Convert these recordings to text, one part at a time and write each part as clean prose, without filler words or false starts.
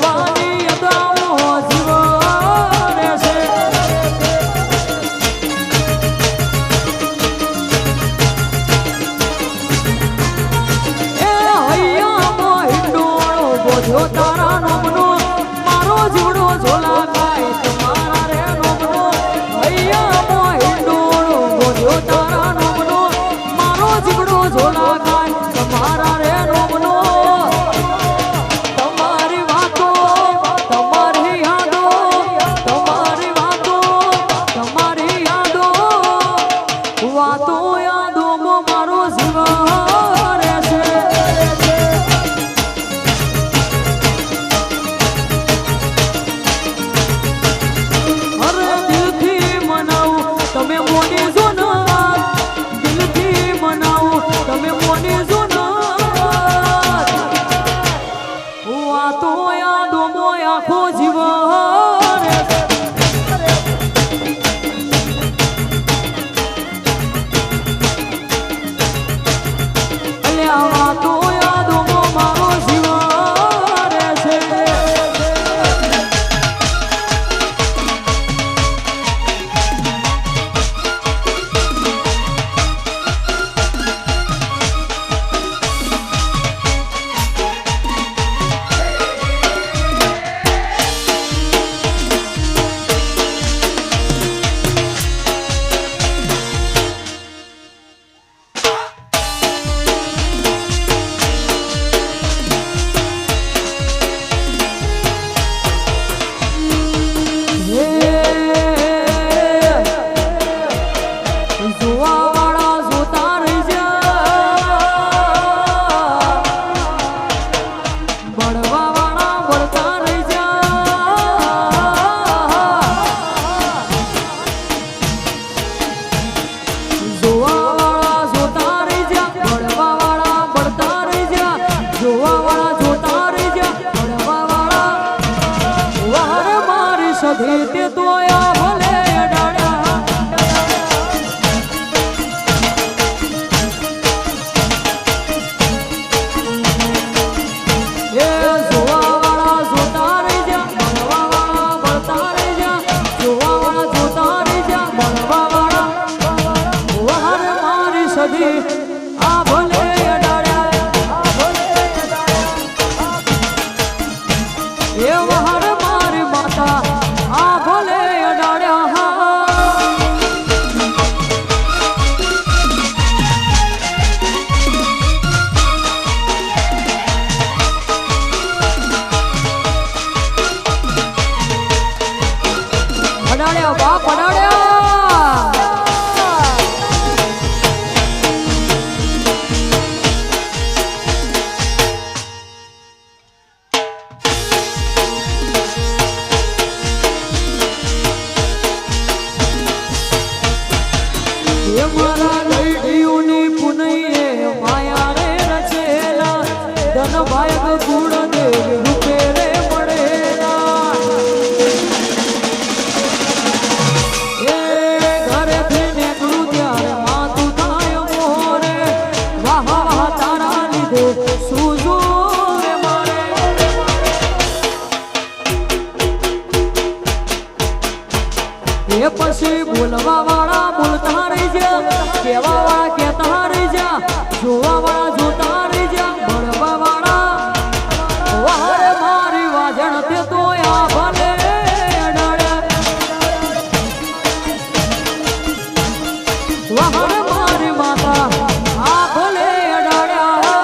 જવાની અદાઓ જીવન રહેશે એ હૈયામાં હિંડોળો બોધ્યો તારા નોમનો મારો જીવડો ઝોલા ખાય તમારા રે નોમનો હૈયામાં હિંડોળો બોધ્યો તારા નોમનો મારો જીવડો ઝોલા ખાય તમારા રે નોમનો તમારી વાતો તમારી યાદો તમારી વાતો તમારી યાદો વાતો યાદોમાં મારો જીવન રહેશે અરે દિલથી મનાવું તમે મોની જોના દિલથી મનાવું તમે મોની જોના વાતો યાદોમાં આખો જીવન અલ્યા વાતો યાદોમાં મારો જીવન રહેશે સધી તો ભલે અડાડ્યા એ જોવાવાળા જોતા રહી જા મળવાવાળા મળતા રહી જા જોવાવાળા જોતા રહી જા મળવાવાળા વહાર મારી સધી આ ભલે અડાડ્યા એ વહાર મારી માતા આ ભલે અડાડ્યા અડાડ્યા બાપ અડાડ્યા એ મારા ગઈડીઓની પુનૈયે માયા રે રચેલા ધન ભાયગ ગુણ દેવ રૂપે રે મળેલા એ ઘરેથી નીકળું ત્યારે માતું થાય મોરે વાહ વાહ તારા લીધે સુજો રે મારે એ પછી બોલવા વાળા બોલતા રહી જા કેવા વાળા કેતા રહી જા જોવા વાળા જોતા રહી જા મળવા વાળા વારે મારી વાજણ તે તો આ ભલે અડાડ્યા વારે મારી માતા આ ભલે અડાડ્યા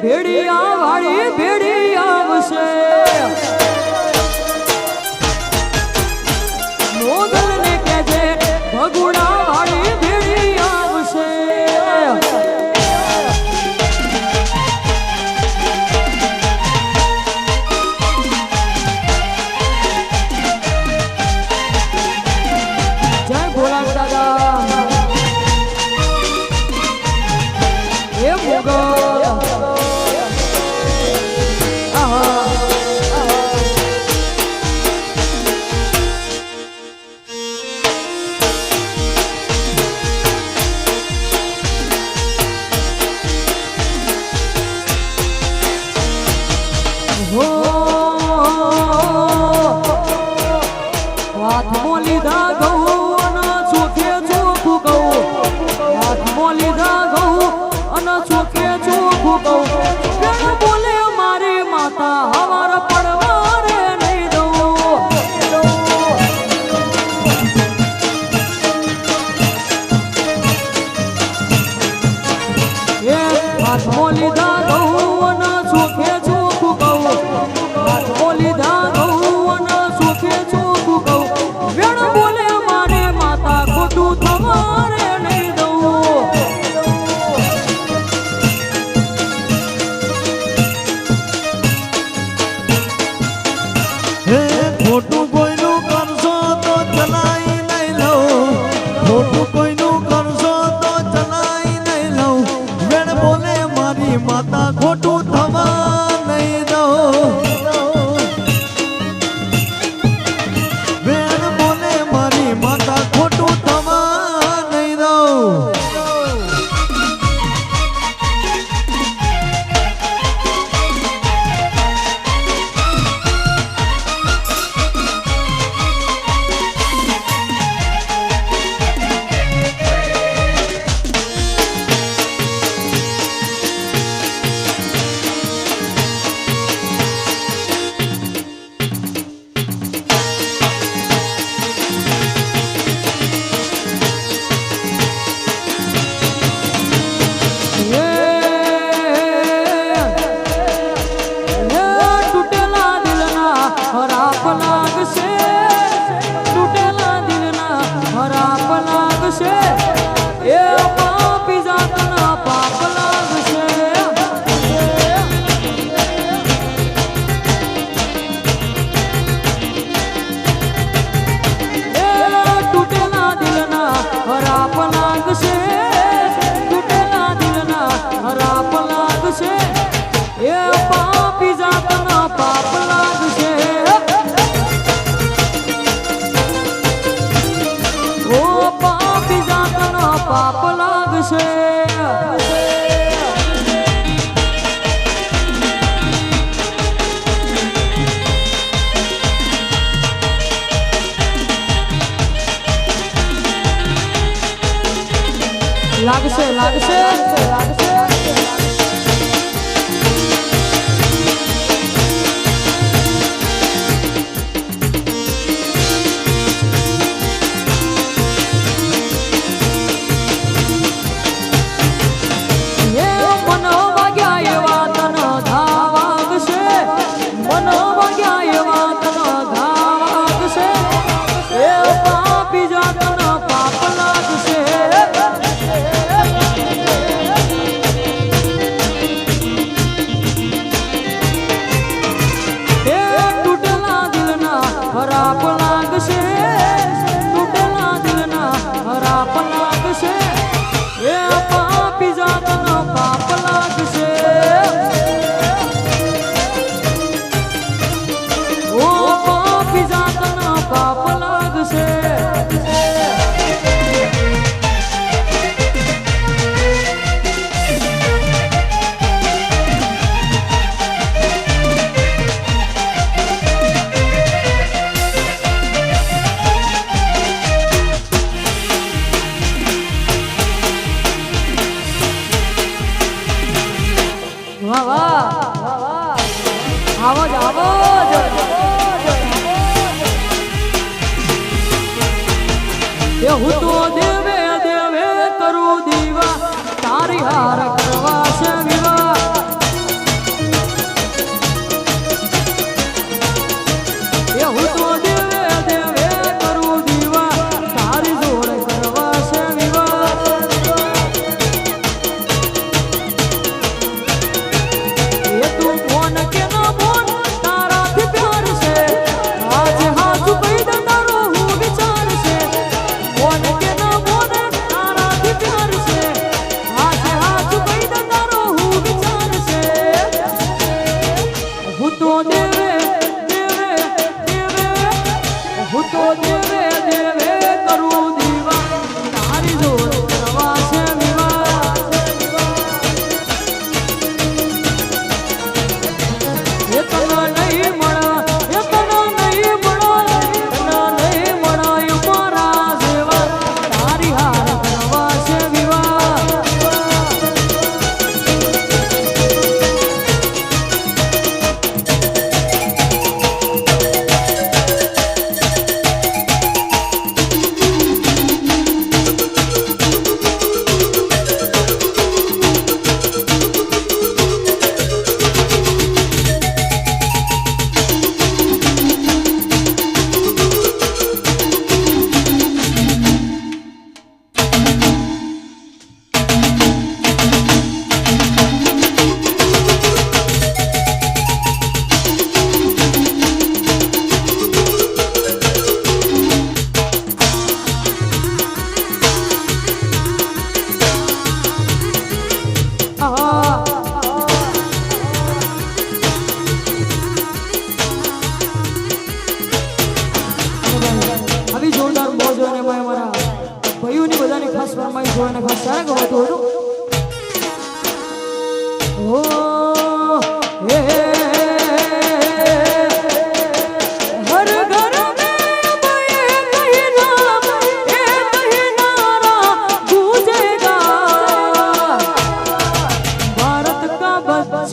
ભેડિયા વાળી ભેડી આવશે મોગલ ને કહેજે ભગુડા વાળી ભેડી આવશે જય ભોળા દાદા એ મોગલ હાથમાં લીધા ઘઉં અને ચોખે ચોખ્ખું કહું હાથમાં લીધા ઘઉં અને ચોખે ચોખ્ખું કહું કેમ બોલે મારી માતા હવાર પડવા રે નહીં દઉં એ હાથમાં લીધા ઘઉં અને ચોખે ચોખ્ખું કહું હાથમાં લીધા ઘઉં અને ચોખે ચોખ્ખું કહું વેણ બોલે મારે માતા ખોટું તમારે નહીં દઉં હે ખોટું કોઈનું કરશો તો ચલાઈ નહીં લઉં ખોટું કોઈનું કરશો તો ચલાઈ નહીં લઉં વેણ બોલે મારી માતા ખોટું થવા નહીં દઉં વેણ બોલે મારી માતા ખોટું થવા નહીં દઉં તૂટેલા દિલના હરાપ લાગશે તૂટેલા દિલના હરાપ લાગશે એ પાપી જાતના પાપ લાગશે એ તૂટેલા દિલના હરાપ લાગશે તૂટેલા દિલના હરાપ લાગશે એ પાપી જાતના પાપ લાગશે ઓ પાપી જાતના પાપ લાગશે લાગશે લાગશે લાગશે હરાપ લાગશે તૂટેલા દિલના હરાપ લાગશે એ પાપી જાતના પાપ લાગશે ઓ પાપી જાતના પાપ લાગશે વાહ વાહ આવો જ આવો જ એ હું તો દેવે દેવે કરું દીવા તારી હાર કરવા છે વિવા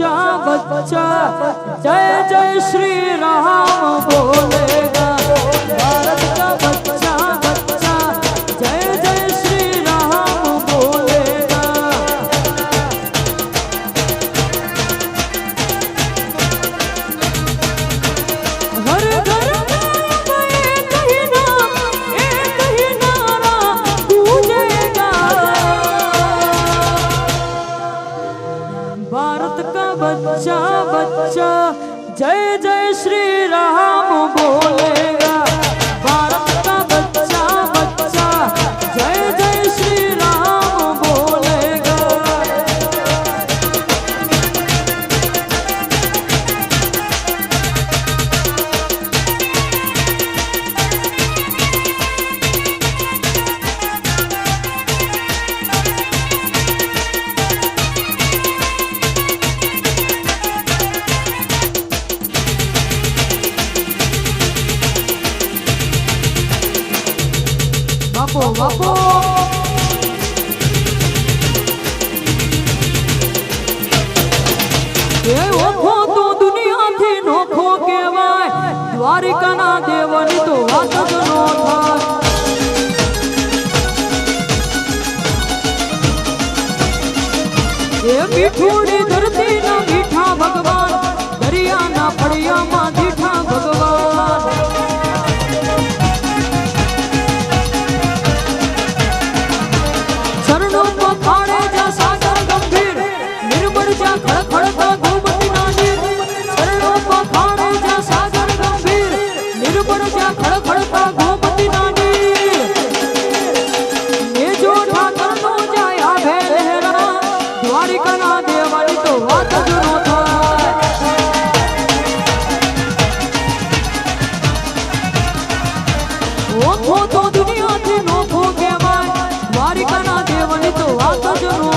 बच्चा बच्चा जय जय श्री राम बोलेगा भारत का बच्चा बच्चा जय जय श्री राम बोलेगा हर घर में एक ही नारा गूंजेगा भारत का बच्चा बच्चा जय जय श्री राम बोलेगा भारत का बच्चा बच्चा जय जय श्री राम बोलेगा बापो बापो એ ઓખો તો દુનિયાથી નોખો કહેવાય દ્વારિકાના દેવની તો વાત જ નો થાય એ મીઠુડી ધરતીના મીઠા ભગવાન દરિયાના ફળિયામાં દીઠા ભગવાન ચરણો પખાડે જા સાગર ગંભીર નિર્મળ જા ખડખડતા ગોમતીના નીર ચરણો પખાડે જા સાગર ગંભીર નિર્મળ જા ખડખડતા ગોમતીના નીર એ જો ઠાકરનો જાય આભે લહેરા દ્વારિકાના દેવાની તો વાત જ નો થાય ઓખો તો દુનિયાથી નોખો કહેવાય દ્વારિકાના દેવની તો વાત જ નો